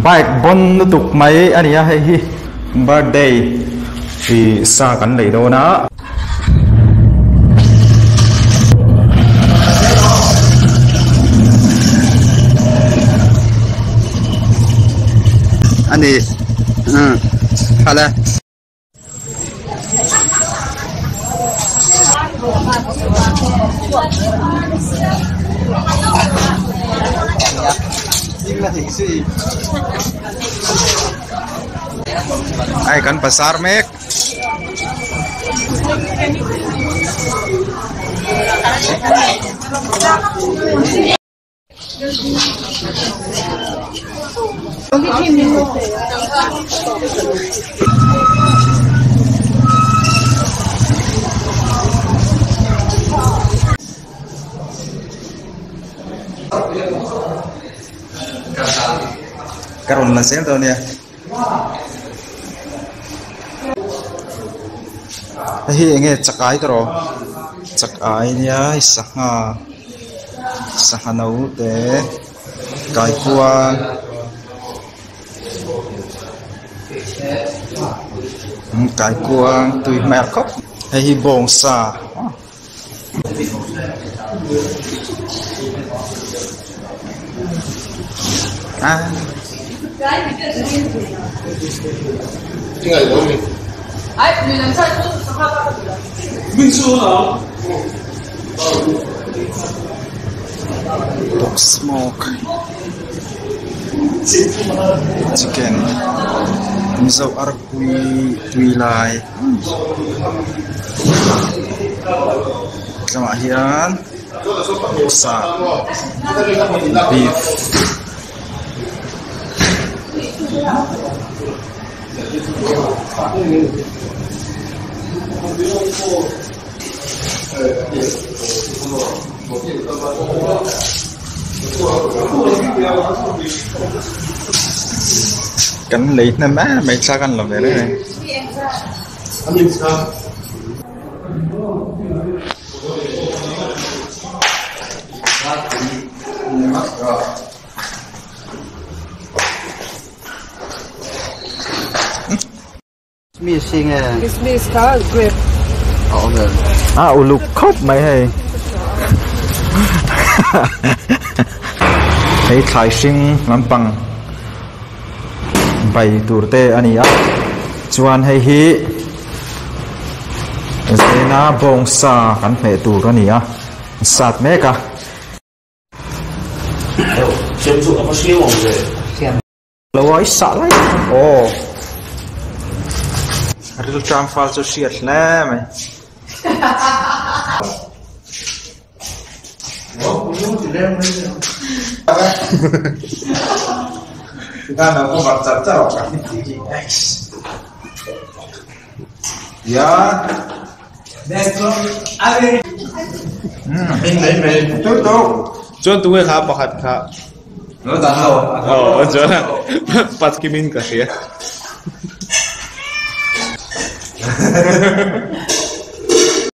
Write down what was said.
bike bon nutuk mai ania hei hi birthday thì sa kan lei do na anh đi hala ai kan pasar mek karon na sel to niya hi nge chakai tro chakai nia saha nau te kai kuang kai kuang tui mer khop hi bong sa Dog smoke chicken miso tui lai sama hian sa beef cắn lấy nè má mày sao cắn làm vậy đấy này missing It's me, Scar Grip. à lục khóc mày hay thấy thái sinh làm bằng bay tour te ania chuan hei hi zena bong sa kan phe tur ania sat meka先做他希望的。 lawai sa lai oh ril tram fal cho siat la mai kita nak buat macam-macam kan ini ya next one ada ini tu John tu kan bakat kah? lo dah tahu Oh, John pas kimin kasih ya.